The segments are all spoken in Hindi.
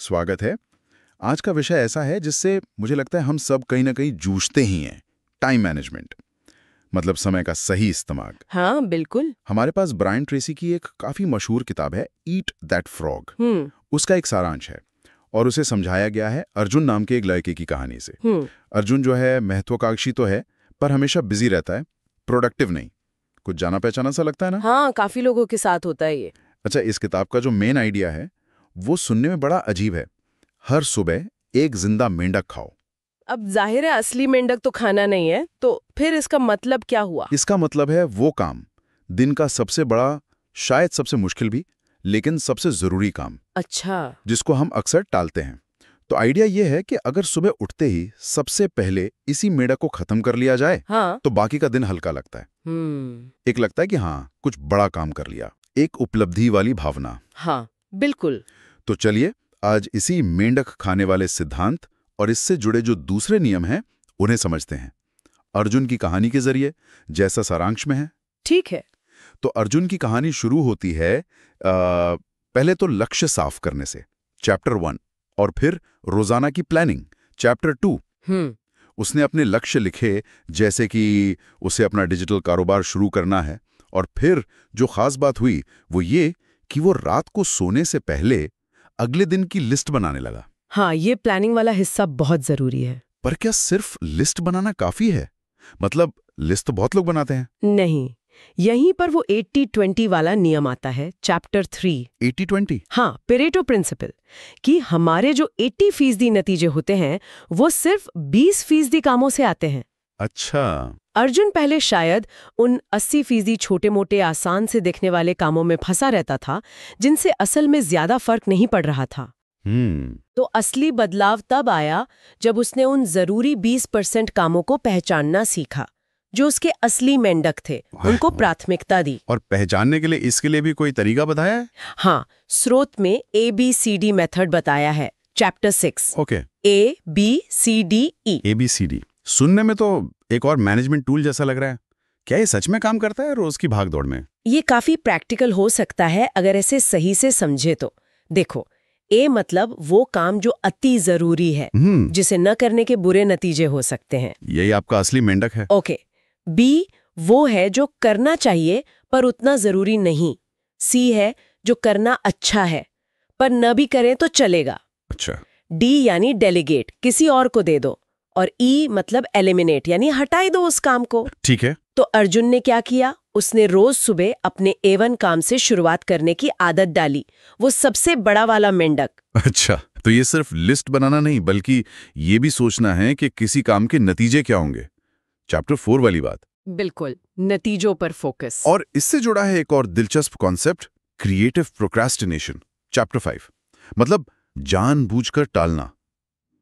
स्वागत है। आज का विषय ऐसा है जिससे मुझे लगता है हम सब कहीं ना कहीं जूझते ही हैं। टाइम मैनेजमेंट, मतलब समय का सही इस्तेमाल। हाँ बिल्कुल। हमारे पास ब्रायन ट्रेसी की एक काफी मशहूर किताब है, ईट दैट फ्रॉग। उसका एक सारांश है और उसे समझाया गया है अर्जुन नाम के एक लड़के की कहानी से। अर्जुन जो है महत्वाकांक्षी तो है, पर हमेशा बिजी रहता है, प्रोडक्टिव नहीं। कुछ जाना पहचाना सा लगता है ना? हाँ, काफी लोगों के साथ होता है ये। अच्छा, इस किताब का जो मेन आइडिया है वो सुनने में बड़ा अजीब है। हर सुबह एक जिंदा मेंढक खाओ। अब जाहिर है असली मेंढक तो खाना नहीं है, तो फिर इसका मतलब क्या हुआ? इसका मतलब है वो काम, दिन का सबसे बड़ा, शायद सबसे मुश्किल भी, लेकिन सबसे जरूरी काम। अच्छा। जिसको हम अक्सर टालते हैं। तो आइडिया ये है कि अगर सुबह उठते ही सबसे पहले इसी मेंढक को खत्म कर लिया जाए, हाँ। तो बाकी का दिन हल्का लगता है। एक लगता है कि हाँ, कुछ बड़ा काम कर लिया, एक उपलब्धि वाली भावना। हाँ बिल्कुल। तो चलिए आज इसी मेंढक खाने वाले सिद्धांत और इससे जुड़े जो दूसरे नियम हैं उन्हें समझते हैं, अर्जुन की कहानी के जरिए, जैसा सारांश में है। ठीक है। तो अर्जुन की कहानी शुरू होती है पहले तो लक्ष्य साफ करने से, चैप्टर 1, और फिर रोजाना की प्लानिंग, चैप्टर 2। उसने अपने लक्ष्य लिखे, जैसे कि उसे अपना डिजिटल कारोबार शुरू करना है, और फिर जो खास बात हुई वो ये कि वो रात को सोने से पहले अगले दिन की लिस्ट बनाने लगा। हाँ, ये प्लानिंग वाला हिस्सा बहुत जरूरी है। पर क्या सिर्फ लिस्ट बनाना काफी है? मतलब लिस्ट तो बहुत लोग बनाते हैं। नहीं, यहीं पर वो 80-20 वाला नियम आता है, चैप्टर 3। 80-20? हाँ, पेरेटो प्रिंसिपल, कि हमारे जो 80% नतीजे होते हैं वो सिर्फ 20% कामों से आते हैं। अच्छा। अर्जुन पहले शायद उन 80% छोटे मोटे आसान से दिखने वाले कामों में फंसा रहता था, जिनसे असल में ज्यादा फर्क नहीं पड़ रहा था। तो असली बदलाव तब आया जब उसने उन जरूरी 20% कामों को पहचानना सीखा, जो उसके असली मेंढक थे, उनको प्राथमिकता दी। और पहचानने के लिए इसके लिए भी कोई तरीका बताया है? हाँ, स्रोत में ABCD मेथड बताया है, चैप्टर 6। ओके। ABCDE। ABCD सुनने में तो एक और मैनेजमेंट टूल जैसा लग रहा है। क्या ये सच में काम करता है रोज की भागदौड़ में? ये काफी प्रैक्टिकल हो सकता है अगर ऐसे सही से समझे तो। देखो, A मतलब वो काम जो अति जरूरी है, जिसे न करने के बुरे नतीजे हो सकते हैं। यही आपका असली मेंढक है। ओके। B वो है जो करना चाहिए पर उतना जरूरी नहीं। C है जो करना अच्छा है पर न भी करें तो चलेगा। अच्छा। D यानी डेलीगेट, किसी और को दे दो। और E मतलब एलिमिनेट, यानी हटाई दो उस काम को। ठीक है। तो अर्जुन ने क्या किया? उसने रोज सुबह अपने A1 काम से शुरुआत करने की आदत डाली, वो सबसे बड़ा वाला मेंढक। अच्छा, तो ये सिर्फ लिस्ट बनाना नहीं, बल्कि ये भी सोचना है कि किसी काम के नतीजे क्या होंगे। चैप्टर 4 वाली बात। बिल्कुल, नतीजों पर फोकस। और इससे जुड़ा है एक और दिलचस्प कॉन्सेप्ट, क्रिएटिव प्रोक्रेस्टिनेशन, चैप्टर 5। मतलब जानबूझकर टालना।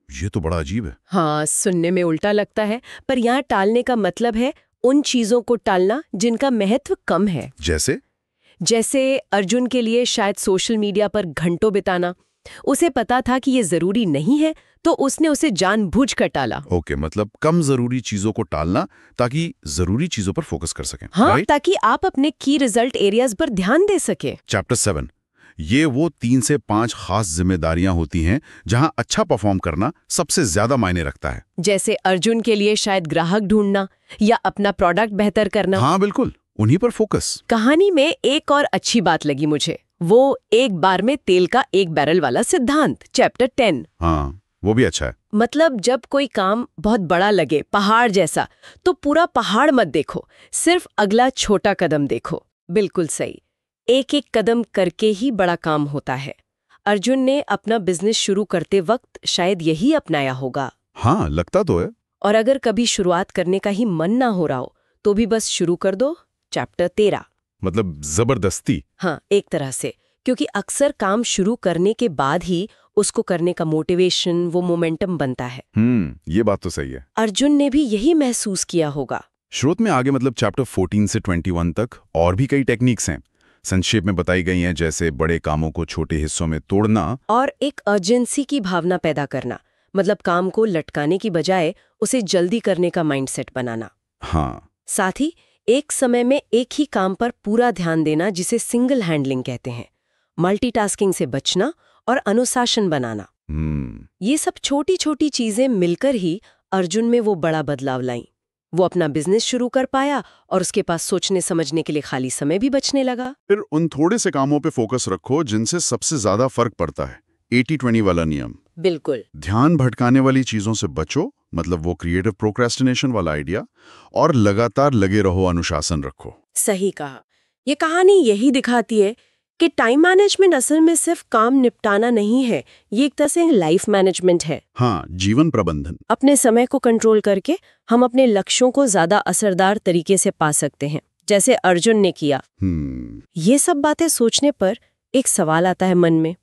ये तो बड़ा अजीब है। हाँ, सुनने में उल्टा लगता है, पर यहाँ टालने का मतलब है उन चीजों को टालना जिनका महत्व कम है। जैसे अर्जुन के लिए शायद सोशल मीडिया पर घंटों बिताना। उसे पता था कि ये जरूरी नहीं है, तो उसने उसे जानबूझकर टाला। ओके, मतलब कम जरूरी चीजों को टालना ताकि जरूरी चीजों पर फोकस कर सकें। हाँ, ताकि आप अपने की रिजल्ट एरियाज पर ध्यान दे सके। चैप्टर 7, ये वो 3 से 5 खास जिम्मेदारियां होती हैं जहां अच्छा परफॉर्म करना सबसे ज्यादा मायने रखता है। जैसे अर्जुन के लिए शायद ग्राहक ढूंढना या अपना प्रोडक्ट बेहतर करना। हाँ बिल्कुल, उन्हीं पर फोकस। कहानी में एक और अच्छी बात लगी मुझे, वो एक बार में तेल का एक बैरल वाला सिद्धांत, चैप्टर 10। हाँ, वो भी अच्छा है। मतलब जब कोई काम बहुत बड़ा लगे, पहाड़ जैसा, तो पूरा पहाड़ मत देखो, सिर्फ अगला छोटा कदम देखो। बिल्कुल सही, एक एक कदम करके ही बड़ा काम होता है। अर्जुन ने अपना बिजनेस शुरू करते वक्त शायद यही अपनाया होगा। हाँ, लगता तो है। और अगर कभी शुरुआत करने का ही मन ना हो रहा हो, तो भी बस शुरू कर दो, चैप्टर 13। मतलब जबरदस्ती। हाँ, एक तरह से, क्योंकि अक्सर काम शुरू करने के बाद ही उसको करने का मोटिवेशन, वो मोमेंटम बनता है। ये बात तो सही है। अर्जुन ने भी यही महसूस किया होगा। स्रोत में आगे मतलब चैप्टर 14 से 21 तक और भी कई टेक्निक्स हैं, संक्षेप में बताई गई हैं, जैसे बड़े कामों को छोटे हिस्सों में तोड़ना और एक अर्जेंसी की भावना पैदा करना, मतलब काम को लटकाने की बजाय उसे जल्दी करने का माइंडसेट बनाना। हाँ। साथ ही एक समय में एक ही काम पर पूरा ध्यान देना, जिसे सिंगल हैंडलिंग कहते हैं। मल्टीटास्किंग से बचना और अनुशासन बनाना। ये सब छोटी छोटी चीजें मिलकर ही अर्जुन में वो बड़ा बदलाव लाईं। वो अपना बिजनेस शुरू कर पाया और उसके पास सोचने समझने के लिए खाली समय भी बचने लगा। फिर उन थोड़े से कामों पे फोकस रखो जिनसे सबसे ज्यादा फर्क पड़ता है। 80-20 वाला नियम। बिल्कुल। ध्यान भटकाने वाली चीजों से बचो, मतलब वो क्रिएटिव प्रोक्रेस्टिनेशन वाला आइडिया, और लगातार लगे रहो, अनुशासन रखो। सही कहा। ये कहानी यही दिखाती है कि टाइम मैनेजमेंट असल में सिर्फ काम निपटाना नहीं है, ये एक तरह से लाइफ मैनेजमेंट है। हाँ, जीवन प्रबंधन। अपने समय को कंट्रोल करके हम अपने लक्ष्यों को ज्यादा असरदार तरीके से पा सकते हैं, जैसे अर्जुन ने किया। ये सब बातें सोचने पर एक सवाल आता है मन में।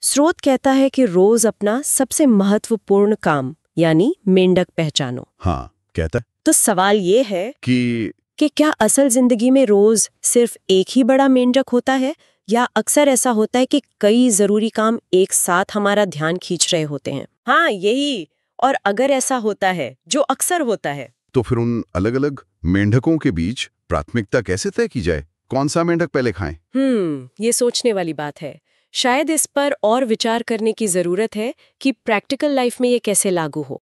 स्रोत कहता है कि रोज अपना सबसे महत्वपूर्ण काम यानी मेंढक पहचानो। हाँ, कहता है। तो सवाल ये है कि क्या असल जिंदगी में रोज सिर्फ एक ही बड़ा मेंढक होता है, या अक्सर ऐसा होता है कि कई जरूरी काम एक साथ हमारा ध्यान खींच रहे होते हैं? हाँ, यही। और अगर ऐसा होता है, जो अक्सर होता है, तो फिर उन अलग अलग मेंढकों के बीच प्राथमिकता कैसे तय की जाए? कौन सा मेंढक पहले खाएं? ये सोचने वाली बात है। शायद इस पर और विचार करने की जरूरत है कि प्रैक्टिकल लाइफ में ये कैसे लागू हो।